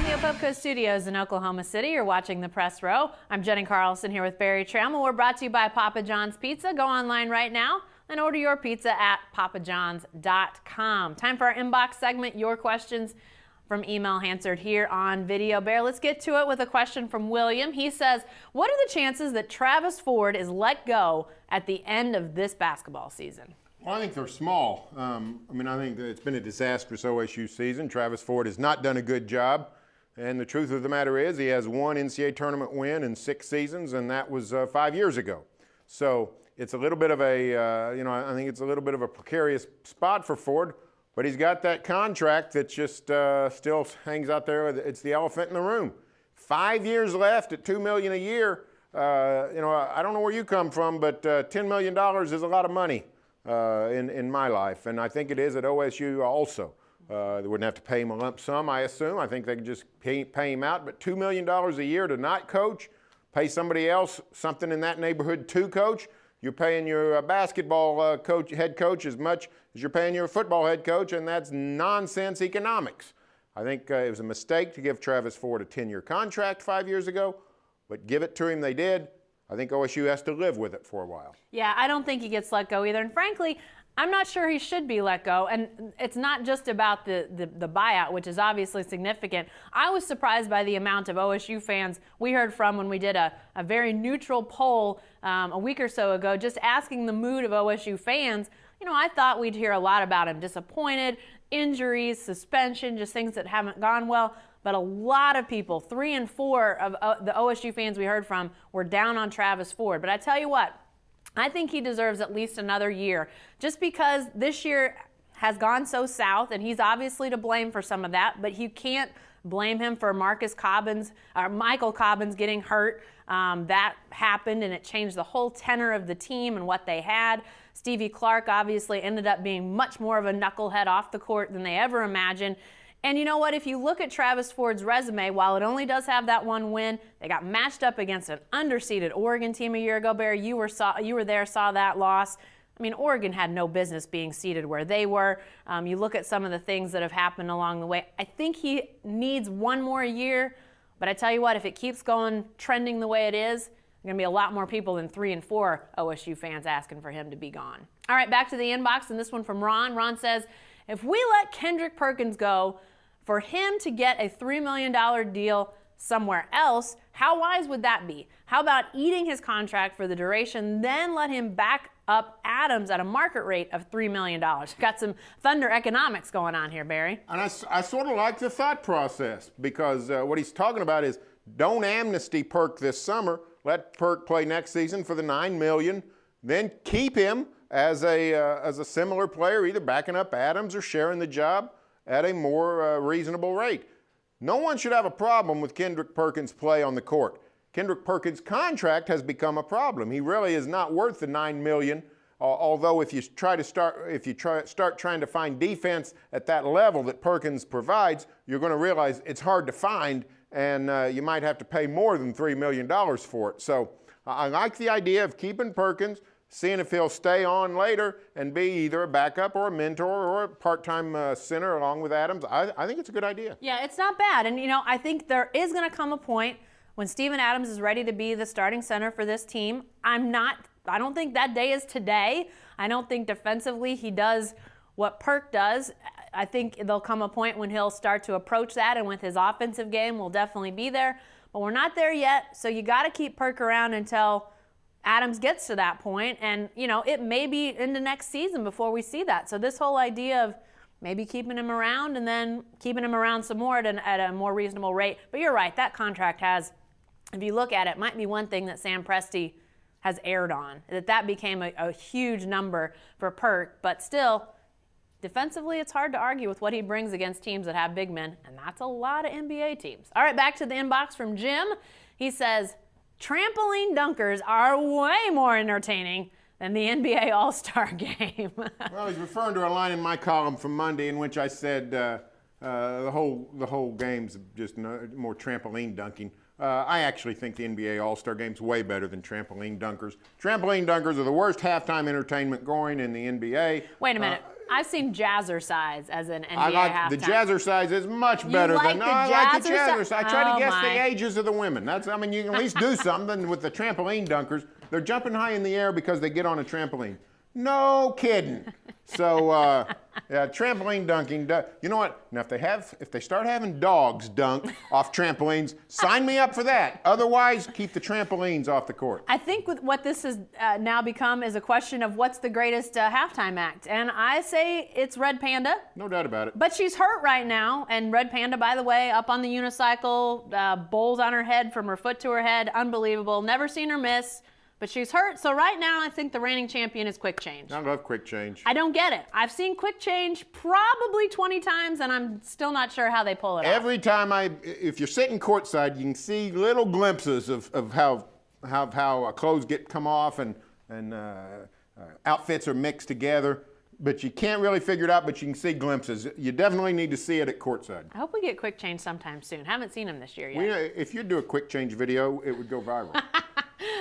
the Opopka Studios in Oklahoma City. You're watching the Press Row. I'm Jenny Carlson here with Barry Trammell. We're brought to you by Papa John's Pizza. Go online right now and order your pizza at papajohns.com. Time for our inbox segment. Your questions from email answered here on video. Bear, let's get to it with a question from William. He says, what are the chances that Travis Ford is let go at the end of this basketball season? Well, I think they're small. I think that it's been a disastrous OSU season. Travis Ford has not done a good job. And the truth of the matter is he has one NCAA tournament win in 6 seasons, and that was 5 years ago. So it's a little bit of I think it's a little bit of a precarious spot for Ford, but he's got that contract that just still hangs out there. It's the elephant in the room. 5 years left at $2 million a year. I don't know where you come from, but $10 million is a lot of money in my life, and I think it is at OSU also. They wouldn't have to pay him a lump sum, I assume. I think they could just pay him out. But $2 million a year to not coach, pay somebody else something in that neighborhood to coach. You're paying your basketball head coach as much as you're paying your football head coach, and that's nonsense economics. I think it was a mistake to give Travis Ford a 10-year contract 5 years ago, but give it to him they did. I think OSU has to live with it for a while. Yeah, I don't think he gets let go either. And frankly, I'm not sure he should be let go. And it's not just about the buyout, which is obviously significant. I was surprised by the amount of OSU fans we heard from when we did a very neutral poll a week or so ago, just asking the mood of OSU fans. I thought we'd hear a lot about him disappointed, injuries, suspension, just things that haven't gone well. But a lot of people, 3 and 4 of the OSU fans we heard from, were down on Travis Ford. But I tell you what, I think he deserves at least another year, just because this year has gone so south, and he's obviously to blame for some of that, but you can't blame him for Michael Cobbins getting hurt. That happened, and it changed the whole tenor of the team and what they had. Stevie Clark obviously ended up being much more of a knucklehead off the court than they ever imagined. And you know what? If you look at Travis Ford's resume, while it only does have that one win, they got matched up against an underseeded Oregon team a year ago. Barry, you were there, saw that loss. Oregon had no business being seated where they were. You look at some of the things that have happened along the way. I think he needs one more year, but I tell you what, if it keeps going, trending the way it is, there are going to be a lot more people than 3 and 4 OSU fans asking for him to be gone. All right, back to the inbox, and this one from Ron. Ron says, if we let Kendrick Perkins go, for him to get a $3 million deal somewhere else, how wise would that be? How about eating his contract for the duration, then let him back up Adams at a market rate of $3 million? Got some Thunder economics going on here, Barry. And I sort of like the thought process, because what he's talking about is don't amnesty Perk this summer. Let Perk play next season for the $9 million, then keep him as a similar player, either backing up Adams or sharing the job at a more reasonable rate. No one should have a problem with Kendrick Perkins' play on the court. Kendrick Perkins' contract has become a problem. He really is not worth the $9 million. Although if you start trying to find defense at that level that Perkins provides, you're going to realize it's hard to find, and you might have to pay more than $3 million for it. So I like the idea of keeping Perkins, seeing if he'll stay on later and be either a backup or a mentor or a part-time center along with Adams. I think it's a good idea. Yeah, it's not bad. And, I think there is going to come a point when Steven Adams is ready to be the starting center for this team. I don't think that day is today. I don't think defensively he does what Perk does. I think there'll come a point when he'll start to approach that, and with his offensive game, we'll definitely be there. But we're not there yet, so you got to keep Perk around until Adams gets to that point, and it may be into next season before we see that. So this whole idea of maybe keeping him around and then keeping him around some more at a more reasonable rate. But you're right, that contract has, if you look at it, might be one thing that Sam Presti has erred on, that became a huge number for Perk. But still, defensively, it's hard to argue with what he brings against teams that have big men, and that's a lot of NBA teams. All right, back to the inbox from Jim. He says, trampoline dunkers are way more entertaining than the NBA All-Star Game. Well, he's referring to a line in my column from Monday in which I said the whole game's just more trampoline dunking. I actually think the NBA All-Star Game's way better than trampoline dunkers. Trampoline dunkers are the worst halftime entertainment going in the NBA. Wait a minute. I've seen jazzercise as an NBA The halftime. jazzercise is much better like than the I like the jazzercise? jazzercise. I try to guess my. the ages of the women. I mean, you can at least do something with the trampoline dunkers. They're jumping high in the air because they get on a trampoline. No kidding. So, yeah, trampoline dunking. You know what? Now, if they start having dogs dunk off trampolines, sign me up for that. Otherwise, keep the trampolines off the court. I think with what this has now become is a question of what's the greatest halftime act. And I say it's Red Panda. No doubt about it. But she's hurt right now. And Red Panda, by the way, up on the unicycle, bowls on her head from her foot to her head. Unbelievable. Never seen her miss. But she's hurt, so right now I think the reigning champion is Quick Change. I love Quick Change. I don't get it. I've seen Quick Change probably 20 times, and I'm still not sure how they pull it off. Every time if you're sitting courtside, you can see little glimpses of how clothes come off and outfits are mixed together. But you can't really figure it out, but you can see glimpses. You definitely need to see it at courtside. I hope we get Quick Change sometime soon. Haven't seen him this year yet. If you do a Quick Change video, it would go viral.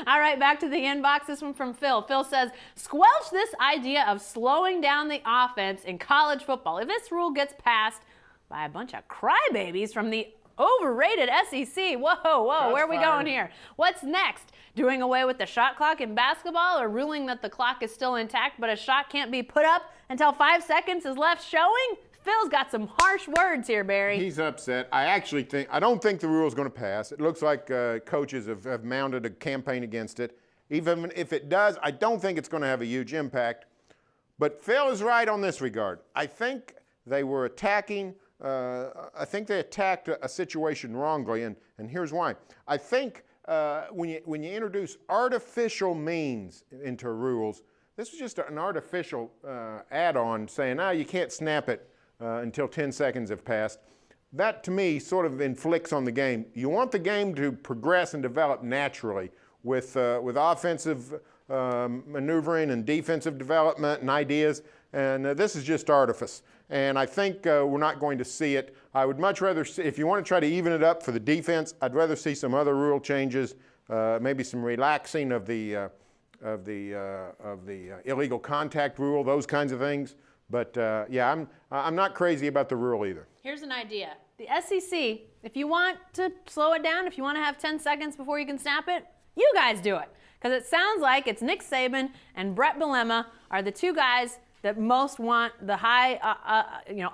All right, back to the inbox. This one from Phil. Phil says, squelch this idea of slowing down the offense in college football. If this rule gets passed by a bunch of crybabies from the overrated SEC, whoa, where are we going here? What's next? Doing away with the shot clock in basketball, or ruling that the clock is still intact but a shot can't be put up until 5 seconds is left showing? Phil's got some harsh words here, Barry. He's upset. I don't think the rule is going to pass. It looks like coaches have mounted a campaign against it. Even if it does, I don't think it's going to have a huge impact. But Phil is right on this regard. I think they were attacking, I think they attacked a situation wrongly, and here's why. I think when you introduce artificial means into rules, this is just an artificial add-on saying, you can't snap it until 10 seconds have passed. That, to me, sort of inflicts on the game. You want the game to progress and develop naturally with offensive maneuvering and defensive development and ideas, and this is just artifice. And I think we're not going to see it. I would much rather see, if you want to try to even it up for the defense, I'd rather see some other rule changes, maybe some relaxing of the illegal contact rule, those kinds of things. But yeah, I'm not crazy about the rule either. Here's an idea. The SEC, if you want to slow it down, if you want to have 10 seconds before you can snap it, you guys do it. Because it sounds like it's Nick Saban and Brett Bielema are the two guys that most want the high,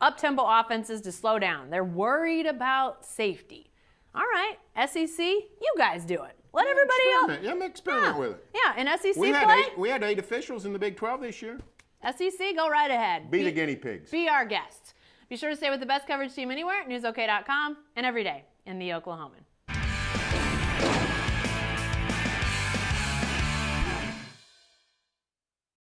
up-tempo offenses to slow down. They're worried about safety. All right, SEC, you guys do it. Let everybody else. Yeah, experiment with it. Yeah, in SEC play. We had 8 officials in the Big 12 this year. SEC, go right ahead. Be the guinea pigs. Be our guests. Be sure to stay with the best coverage team anywhere at newsok.com and every day in the Oklahoman.